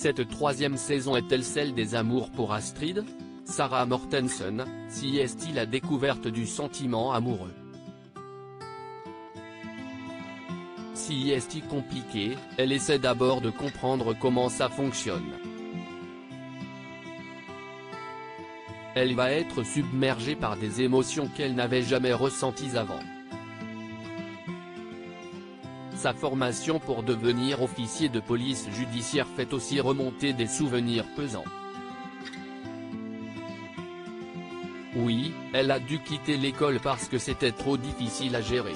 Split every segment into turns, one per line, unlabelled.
Cette troisième saison est-elle celle des amours pour Astrid? Sarah Mortensen, si est-il la découverte du sentiment amoureux? Si est-il compliqué, elle essaie d'abord de comprendre comment ça fonctionne. Elle va être submergée par des émotions qu'elle n'avait jamais ressenties avant. Sa formation pour devenir officier de police judiciaire fait aussi remonter des souvenirs pesants. Oui, elle a dû quitter l'école parce que c'était trop difficile à gérer.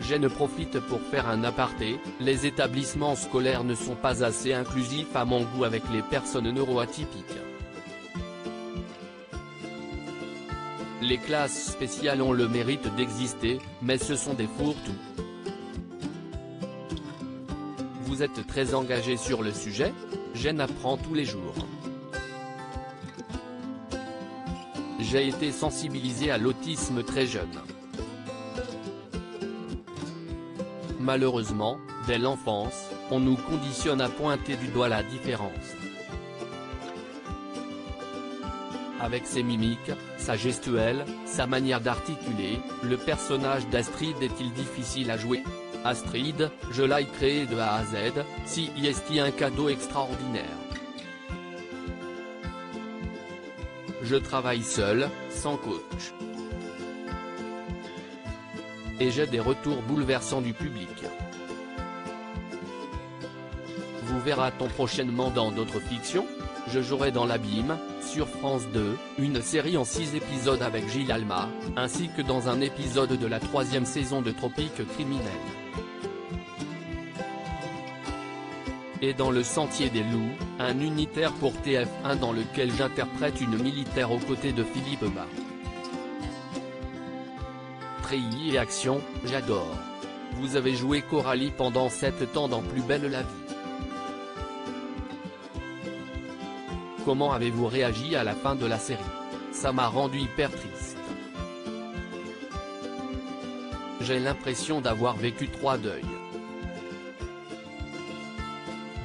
Je profite pour faire un aparté, les établissements scolaires ne sont pas assez inclusifs à mon goût avec les personnes neuroatypiques. Les classes spéciales ont le mérite d'exister, mais ce sont des fourre-tout. Vous êtes très engagé sur le sujet? J'en apprends tous les jours. J'ai été sensibilisé à l'autisme très jeune. Malheureusement, dès l'enfance, on nous conditionne à pointer du doigt la différence. Avec ses mimiques, sa gestuelle, sa manière d'articuler, le personnage d'Astrid est-il difficile à jouer? Astrid, je l'ai créée de A à Z, si est un cadeau extraordinaire. Je travaille seul, sans coach. Et j'ai des retours bouleversants du public. Vous verra-t-on prochainement dans d'autres fictions? Je jouerai dans l'Abîme, sur France 2, une série en 6 épisodes avec Gilles Alma, ainsi que dans un épisode de la 3e saison de Tropique Criminel. Et dans Le Sentier des Loups, un unitaire pour TF1 dans lequel j'interprète une militaire aux côtés de Philippe Bas. Treillis et action, j'adore. Vous avez joué Coralie pendant 7 ans dans Plus belle la vie. Comment avez-vous réagi à la fin de la série? Ça m'a rendu hyper triste. J'ai l'impression d'avoir vécu 3 deuils.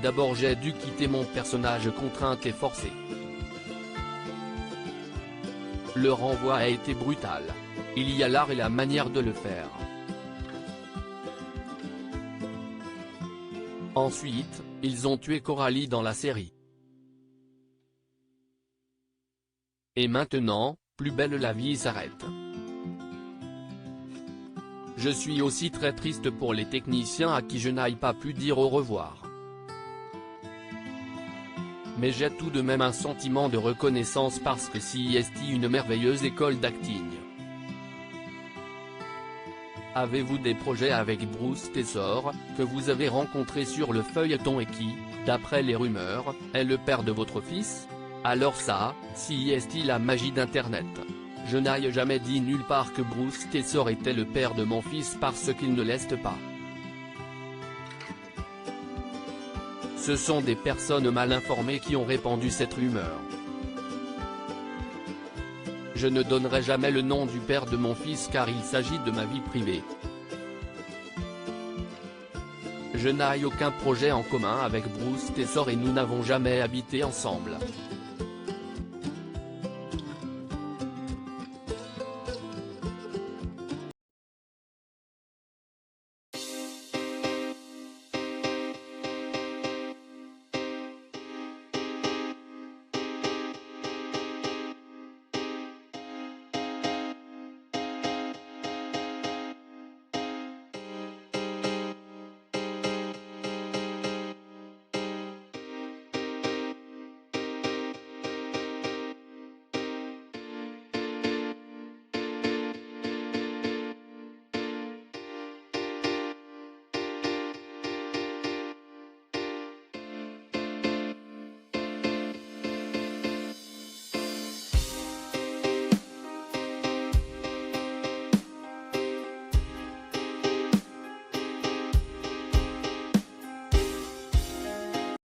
D'abord j'ai dû quitter mon personnage contrainte et forcée. Le renvoi a été brutal. Il y a l'art et la manière de le faire. Ensuite, ils ont tué Coralie dans la série. Et maintenant, Plus belle la vie s'arrête. Je suis aussi très triste pour les techniciens à qui je n'aille pas pu dire au revoir. Mais j'ai tout de même un sentiment de reconnaissance parce que si est une merveilleuse école d'acting. Avez-vous des projets avec Bruce Tessor, que vous avez rencontré sur le feuilleton et qui, d'après les rumeurs, est le père de votre fils? Alors ça, si est la magie d'Internet. Je n'ai jamais dit nulle part que Bruce Tessor était le père de mon fils parce qu'il ne l'est pas. Ce sont des personnes mal informées qui ont répandu cette rumeur. Je ne donnerai jamais le nom du père de mon fils car il s'agit de ma vie privée. Je n'ai aucun projet en commun avec Bruce Tessor et nous n'avons jamais habité ensemble.